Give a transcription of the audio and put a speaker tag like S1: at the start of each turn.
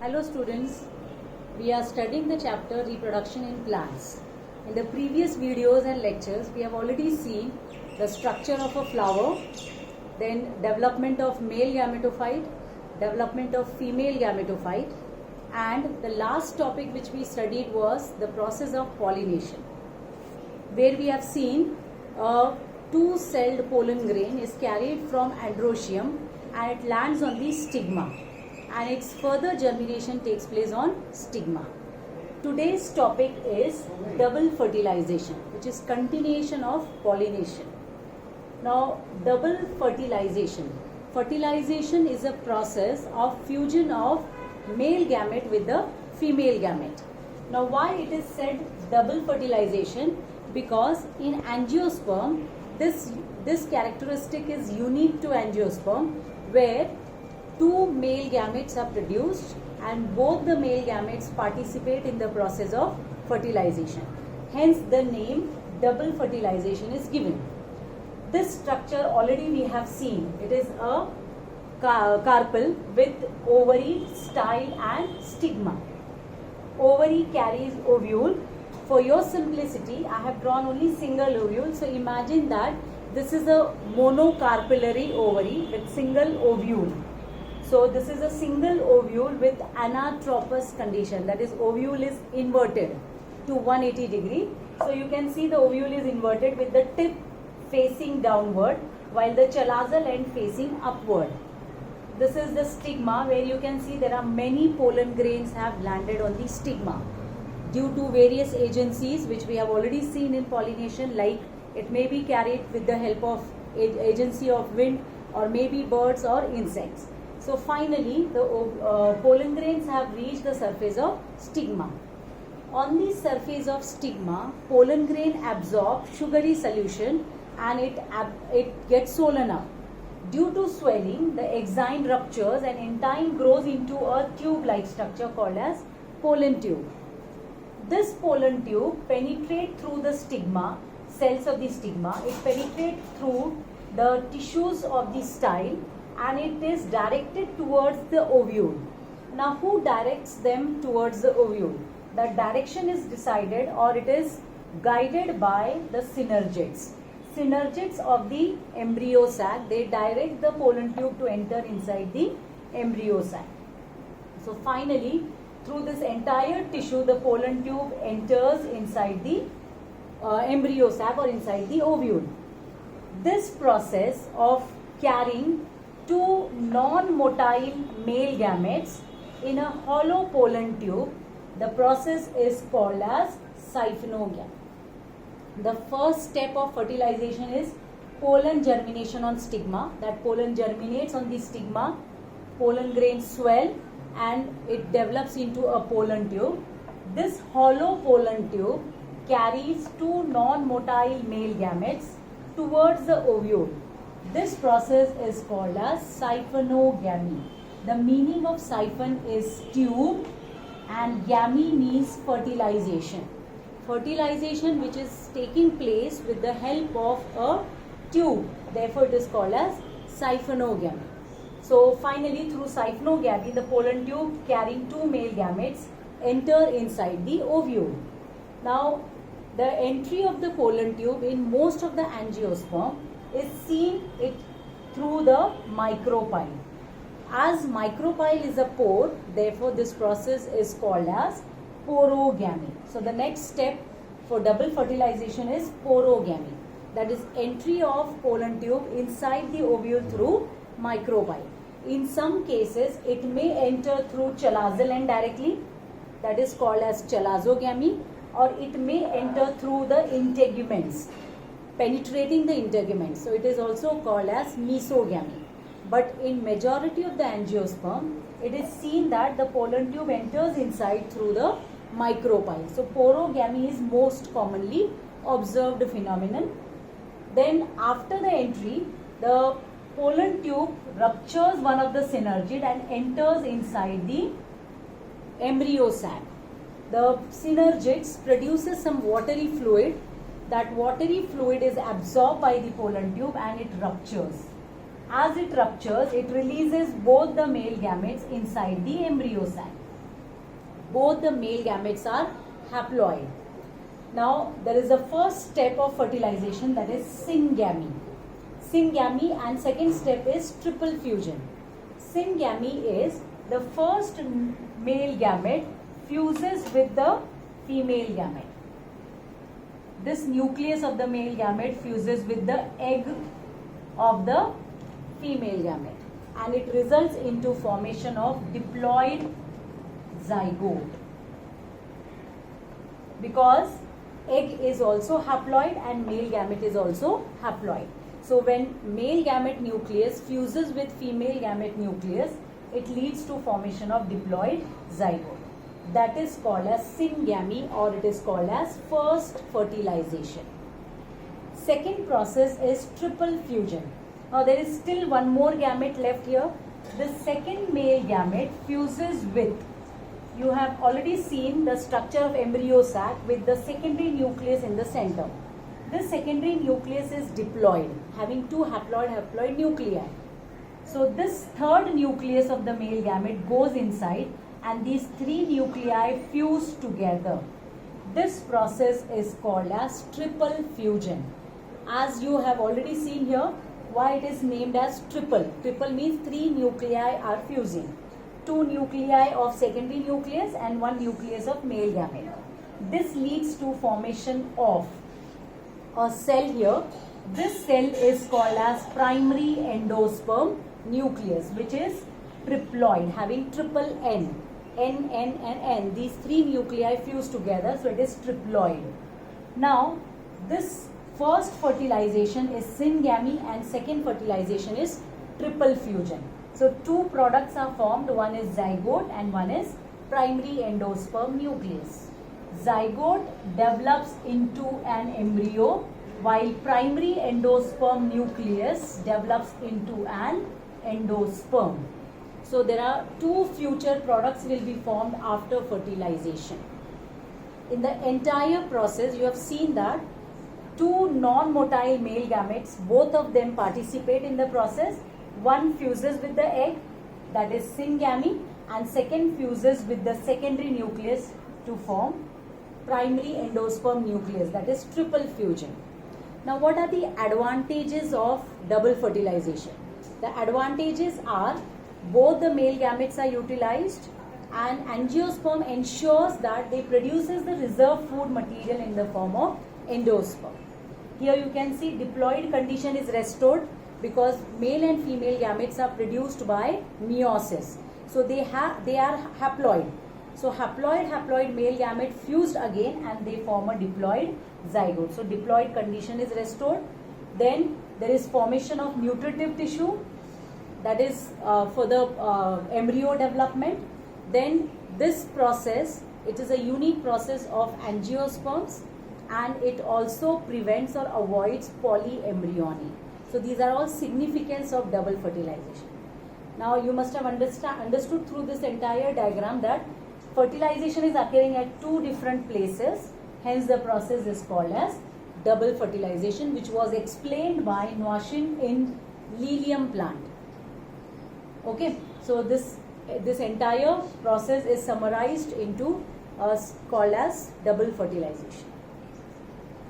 S1: Hello students, we are studying the chapter reproduction in plants. In the previous videos and lectures, we have already seen the structure of a flower, then development of male gametophyte, development of female gametophyte, and the last topic which we studied was the process of pollination, where we have seen a two-celled pollen grain is carried from androecium and it lands on the stigma, and its further germination takes place on stigma. Today's topic is double fertilization, which is continuation of pollination. Now, double fertilization. Fertilization is a process of fusion of male gamete with the female gamete. Now, why it is said double fertilization? Because in angiosperm, this characteristic is unique to angiosperm, where two male gametes are produced and both the male gametes participate in the process of fertilization. Hence the name double fertilization is given. This structure already we have seen. It is a carpel with ovary, style and stigma. Ovary carries ovule. For your simplicity, I have drawn only single ovule. So imagine that this is a monocarpellary ovary with single ovule. So this is a single ovule with anatropous condition, that is ovule is inverted to 180 degree. So you can see the ovule is inverted with the tip facing downward while the chalazal end facing upward. This is the stigma, where you can see there are many pollen grains have landed on the stigma due to various agencies which we have already seen in pollination, like it may be carried with the help of agency of wind or maybe birds or insects. So finally, the pollen grains have reached the surface of stigma. On the surface of stigma, pollen grain absorbs sugary solution and it gets swollen up. Due to swelling, the exine ruptures and in time grows into a tube-like structure called as pollen tube. This pollen tube penetrates through the stigma, cells of the stigma. It penetrates through the tissues of the style, and it is directed towards the ovule. Now, who directs them towards the ovule? The direction is decided, or it is guided by the synergids. Synergids of the embryo sac, they direct the pollen tube to enter inside the embryo sac. So finally, through this entire tissue, the pollen tube enters inside the embryo sac or inside the ovule. This process of carrying two non-motile male gametes in a hollow pollen tube, the process is called as siphonogamy. The first step of fertilization is pollen germination on stigma. That pollen germinates on the stigma, pollen grains swell and it develops into a pollen tube. This hollow pollen tube carries two non-motile male gametes towards the ovule. This process is called as siphonogamy. The meaning of siphon is tube and gamy means fertilization. Fertilization which is taking place with the help of a tube. Therefore, it is called as siphonogamy. So, finally, through siphonogamy, the pollen tube carrying two male gametes enter inside the ovule. Now, the entry of the pollen tube in most of the angiosperm is seen through the micropyle. As micropyle is a pore, therefore this process is called as porogamy. So the next step for double fertilization is porogamy, that is entry of pollen tube inside the ovule through micropyle. In some cases, it may enter through chalazal end directly, that is called as chalazogamy, or it may enter through the integuments, penetrating the integuments. So it is also called as mesogamy. But in majority of the angiosperm, it is seen that the pollen tube enters inside through the micropyle. So porogamy is most commonly observed phenomenon. Then after the entry, the pollen tube ruptures one of the synergid and enters inside the embryo sac. The synergids produces some watery fluid. That watery fluid is absorbed by the pollen tube and it ruptures. As it ruptures, it releases both the male gametes inside the embryo sac. both the male gametes are haploid. Now there is the first step of fertilization, that is syngamy. Syngamy, and second step is triple fusion. Syngamy is the first male gamete fuses with the female gamete. This nucleus of the male gamete fuses with the egg of the female gamete, and it results into formation of diploid zygote, because egg is also haploid and male gamete is also haploid. So when male gamete nucleus fuses with female gamete nucleus, it leads to formation of diploid zygote. That is called as syngamy, or it is called as first fertilization. Second process is triple fusion. Now there is still one more gamete left here. The second male gamete fuses with, you have already seen the structure of embryo sac with the secondary nucleus in the center. This secondary nucleus is diploid, having two haploid nuclei. So this third nucleus of the male gamete goes inside, and these three nuclei fuse together. This process is called as triple fusion. As you have already seen here, why it is named as triple. Triple means three nuclei are fusing. Two nuclei of secondary nucleus and one nucleus of male gamete. This leads to formation of a cell here. This cell is called as primary endosperm nucleus, which is triploid, having triple N. N, N and N. These three nuclei fuse together, so it is triploid. Now, this first fertilization is syngamy and second fertilization is triple fusion. So, two products are formed, one is zygote and one is primary endosperm nucleus. Zygote develops into an embryo, while primary endosperm nucleus develops into an endosperm. So there are two future products will be formed after fertilization. In the entire process, you have seen that two non-motile male gametes, both of them participate in the process. One fuses with the egg, that is syngamy, and second fuses with the secondary nucleus to form primary endosperm nucleus, that is triple fusion. Now what are the advantages of double fertilization? The advantages are both the male gametes are utilized, and angiosperm ensures that they produces the reserve food material in the form of endosperm. Here you can see diploid condition is restored because male and female gametes are produced by meiosis. So they are haploid. So haploid male gamete fused again and they form a diploid zygote. So diploid condition is restored. Then there is formation of nutritive tissue, that is for the embryo development. Then this process, it is a unique process of angiosperms, and it also prevents or avoids polyembryony. So these are all significance of double fertilization. Now you must have understood through this entire diagram that fertilization is occurring at two different places. Hence the process is called as double fertilization, which was explained by Noishin in lilium plant. Okay, so this entire process is summarized into called as double fertilization.